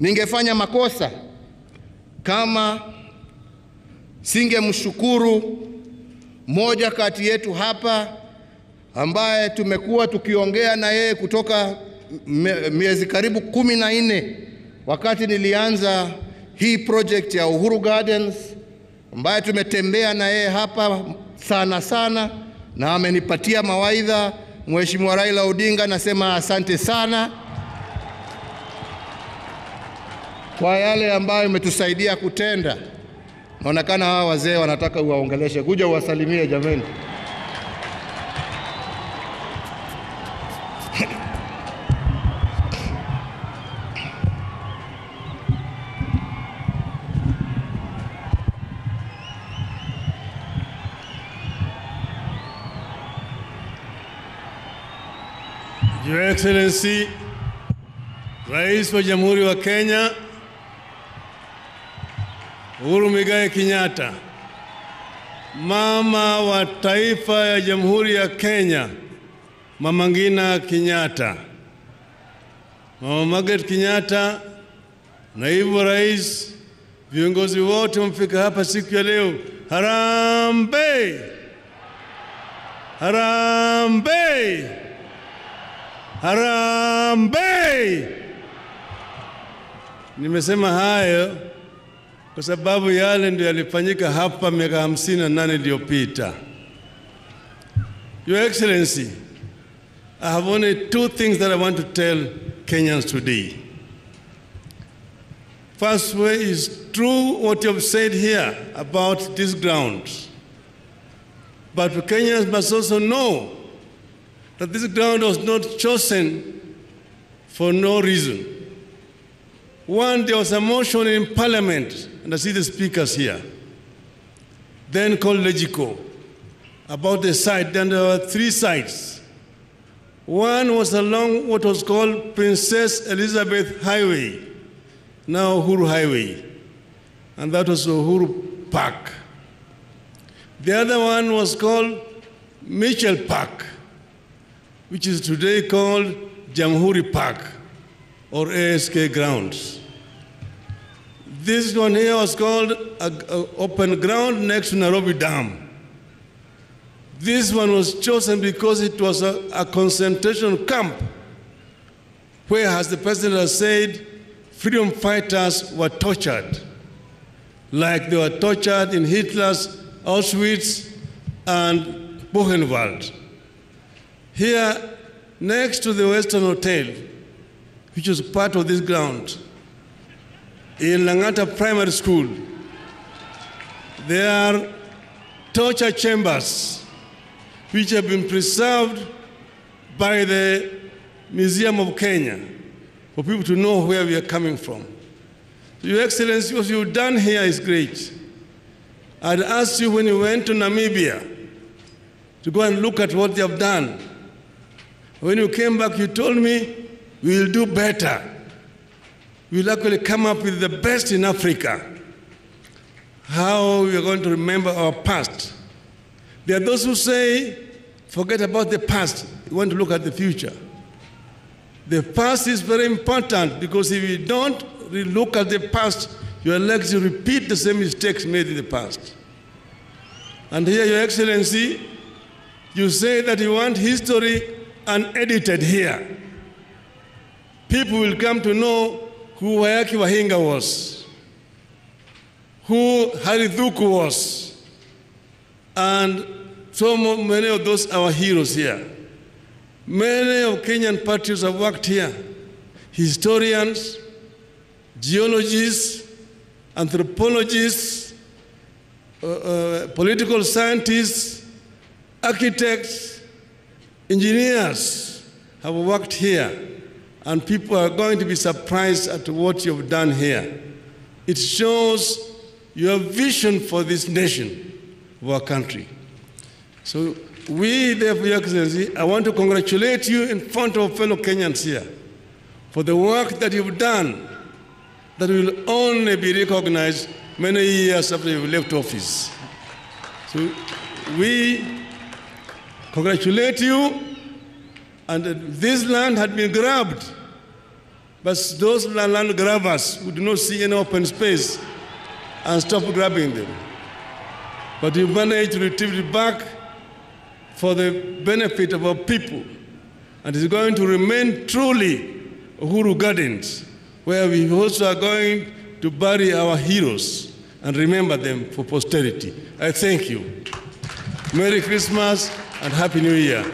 ningefanya makosa kama singemshukuru moja kati yetu hapa ambaye tumekuwa tukiongea na yeye kutoka miezi karibu 14 wakati nilianza hii project ya Uhuru Gardens, ambaye tumetembea na yeye hapa sana na amenipatia mawaidha. Mheshimiwa Raila Odinga, nasema asante sana kwa yale ambayo umetusaidia kutenda. Naonekana hawa wazee wanataka uwaongeleshe, kuja uwasalimie jameni. Your Excellency, Rais wa Jamhuri wa Kenya, Uhuru Kenyatta, Mama wa Taifa ya Jamhuri ya Kenya, Mama Ngina Kenyatta, Mama Margaret Kenyatta, Naibu Rais, viongozi wote wamefika hapa siku ya leo. Harambee! Harambee! Harambee! Nimesema hayo kwa sababu yale ndio yalifanyika hapa miaka 58 iliyopita. Your Excellency, I have only 2 things that I want to tell Kenyans today. First way is true what you have said here about this ground. But Kenyans must also know that this ground was not chosen for no reason. One, there was a motion in Parliament, and I see the speakers here, then called Legico, about the site. Then there were 3 sites. One was along what was called Princess Elizabeth Highway, now Uhuru Highway, and that was Uhuru Park. The other one was called Mitchell Park, which is today called Jamhuri Park or ASK grounds. This one here was called open ground next to Nairobi Dam. This one was chosen because it was a concentration camp where, as the president has said, freedom fighters were tortured, like they were tortured in Hitler's Auschwitz and Buchenwald. Here, next to the Western Hotel, which was part of this ground, in Langata Primary School, there are torture chambers which have been preserved by the Museum of Kenya for people to know where we are coming from. Your Excellency, what you've done here is great. I'd asked you when you went to Namibia to go and look at what they have done. When you came back, you told me, we will do better. We'll actually come up with the best in Africa. How we are going to remember our past. There are those who say, forget about the past. We want to look at the future. The past is very important because if you don't look at the past, you are likely to repeat the same mistakes made in the past. And here, Your Excellency, you say that you want history unedited here. People will come to know who Wayaki Wahinga was, who Harithuku was, and so many of those are our heroes here. Many of Kenyan patriots have worked here. Historians, geologists, anthropologists, political scientists, architects, engineers have worked here, and people are going to be surprised at what you've done here. It shows your vision for this nation, of our country. So we, therefore, Your Excellency, I want to congratulate you in front of fellow Kenyans here for the work that you've done that will only be recognized many years after you've left office. So we congratulate you, and this land had been grabbed but those land grabbers who do not see any open space and stop grabbing them. But we managed to retrieve it back for the benefit of our people. And it's going to remain truly Uhuru Gardens, where we also are going to bury our heroes and remember them for posterity. I thank you. Merry Christmas and Happy New Year.